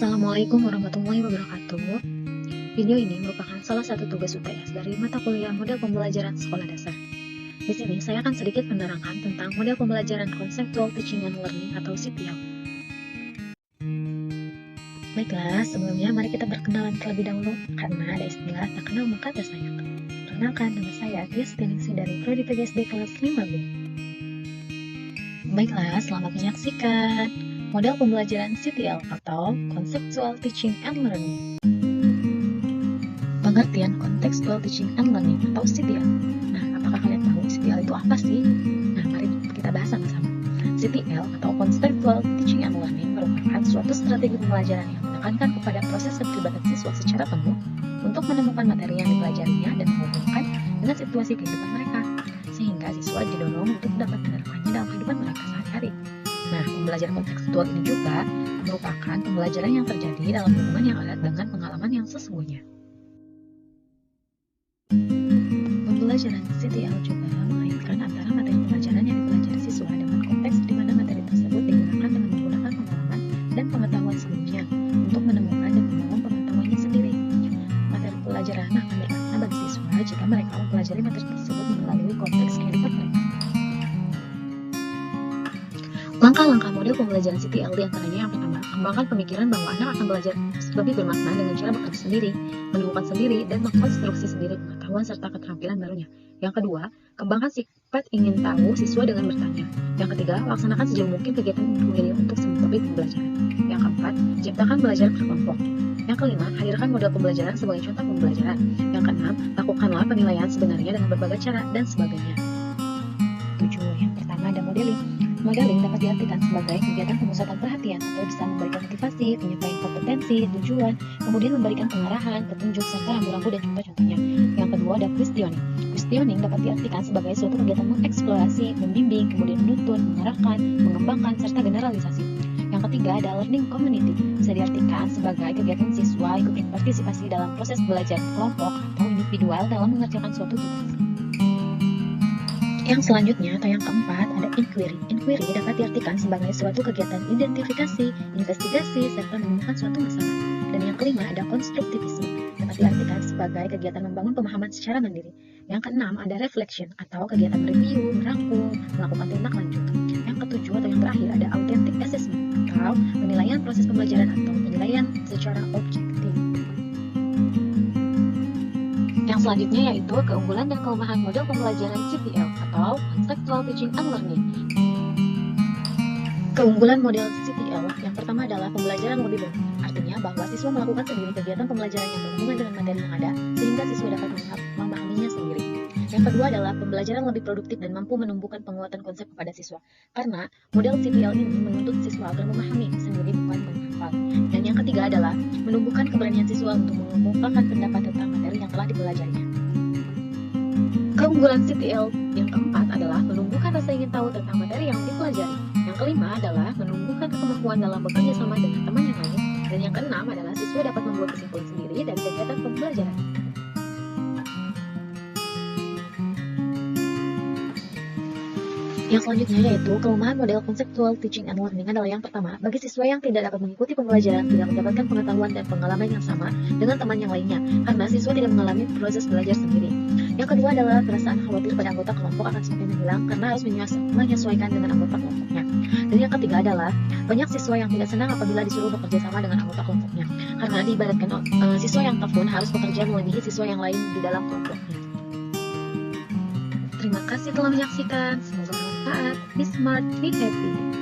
Assalamualaikum warahmatullahi wabarakatuh. Video ini merupakan salah satu tugas UTS dari mata kuliah model pembelajaran sekolah dasar. Di sini saya akan sedikit menerangkan tentang model pembelajaran Conceptual Teaching and Learning atau CTL. Baiklah, sebelumnya mari kita berkenalan terlebih dahulu karena ada istilah tak kenal maka tak sayang. Perkenalkan, nama saya Tias Teningsi dari Prodi PGSD kelas 5B. Baiklah, selamat menyaksikan model pembelajaran CTL atau Conceptual Teaching and Learning. Pengertian Contextual Teaching and Learning atau CTL. Nah, apakah kalian tahu CTL itu apa sih? Nah, mari kita bahas sama-sama. CTL atau Contextual Teaching and Learning merupakan suatu strategi pembelajaran yang menekankan kepada proses keterlibatan siswa secara penuh untuk menemukan materi yang dipelajarinya dan menghubungkan dengan situasi kehidupan mereka, sehingga siswa didorong untuk dapat menerapkannya dalam kehidupan mereka sehari-hari. Nah, pembelajaran kontekstual ini juga merupakan pembelajaran yang terjadi dalam hubungan yang erat dengan pengalaman yang sesungguhnya. Pembelajaran CTL juga mengaitkan antara materi pelajaran yang dipelajari siswa dengan konteks di mana materi tersebut digunakan dengan menggunakan pengalaman dan pengetahuan sebelumnya untuk menemukan dan membangun pengetahuannya sendiri. Materi pelajaran akan bermakna bagi siswa jika mereka mempelajari materi tersebut melalui konteks kehidupan mereka. Langkah-langkah model pembelajaran CTL diantaranya yang pertama, kembangkan pemikiran bahwa anak akan belajar lebih bermakna dengan cara bekerja sendiri, menemukan sendiri, dan mengkonstruksi sendiri pengetahuan serta keterampilan barunya. Yang kedua, kembangkan sifat ingin tahu siswa dengan bertanya. Yang ketiga, laksanakan sejauh mungkin kegiatan individu untuk semua topik pembelajaran. Yang keempat, ciptakan belajar berkelompok. Yang kelima, hadirkan model pembelajaran sebagai contoh pembelajaran. Yang keenam, lakukanlah penilaian sebenarnya dengan berbagai cara dan sebagainya. 7. Yang pertama ada modeling. Modeling dapat diartikan sebagai kegiatan pemusatan perhatian atau bisa memberikan motivasi, penyampaian kompetensi, tujuan, kemudian memberikan pengarahan, petunjuk, serta rambu-rambu dan contoh-contohnya. Yang kedua ada questioning. Questioning dapat diartikan sebagai suatu kegiatan mengeksplorasi, membimbing, kemudian menuntun, mengarahkan, mengembangkan, serta generalisasi. Yang ketiga ada learning community. Bisa diartikan sebagai kegiatan siswa ikut berpartisipasi dalam proses belajar kelompok atau individual dalam mengerjakan suatu tugas. Yang selanjutnya atau yang keempat ada inquiry. Inquiry dapat diartikan sebagai suatu kegiatan identifikasi, investigasi, serta menemukan suatu masalah. Dan yang kelima ada konstruktivisme. Dapat diartikan sebagai kegiatan membangun pemahaman secara mandiri. Yang keenam ada reflection atau kegiatan review, merangkum, melakukan tindak lanjut. Yang ketujuh atau yang terakhir ada authentic assessment atau penilaian proses pembelajaran atau penilaian secara objektif. Yang selanjutnya yaitu keunggulan dan kelemahan model pembelajaran CTL atau Conceptual Teaching and Learning. Keunggulan model CTL yang pertama adalah pembelajaran lebih benar. Artinya bahwa siswa melakukan sendiri kegiatan pembelajaran yang berhubungan dengan materi yang ada sehingga siswa dapat memahaminya sendiri. Yang kedua adalah pembelajaran lebih produktif dan mampu menumbuhkan penguatan konsep kepada siswa. Karena model CTL ini menuntut siswa agar memahami sendiri bukan menghafal. Dan yang ketiga adalah menumbuhkan keberanian siswa untuk mengemukakan pendapat tentang materi yang telah dipelajarinya. Keunggulan CTL yang keempat adalah menumbuhkan rasa ingin tahu tentang materi yang dipelajari. Yang kelima adalah menumbuhkan kemampuan dalam bekerja sama dengan teman yang lain. Dan yang keenam adalah siswa dapat membuat kesimpulan sendiri dari kegiatan pembelajaran. Yang selanjutnya yaitu kelemahan model Conceptual Teaching and Learning adalah yang pertama, bagi siswa yang tidak dapat mengikuti pembelajaran tidak mendapatkan pengetahuan dan pengalaman yang sama dengan teman yang lainnya, karena siswa tidak mengalami proses belajar sendiri. Yang kedua adalah perasaan khawatir pada anggota kelompok akan semakin menghilang karena harus menyesuaikan dengan anggota kelompoknya. Dan yang ketiga adalah banyak siswa yang tidak senang apabila disuruh bekerja sama dengan anggota kelompoknya, karena diibaratkan siswa yang tough harus bekerja melebihi siswa yang lain di dalam kelompoknya. Terima kasih telah menyaksikan. Semoga bermanfaat. Be smart, be happy.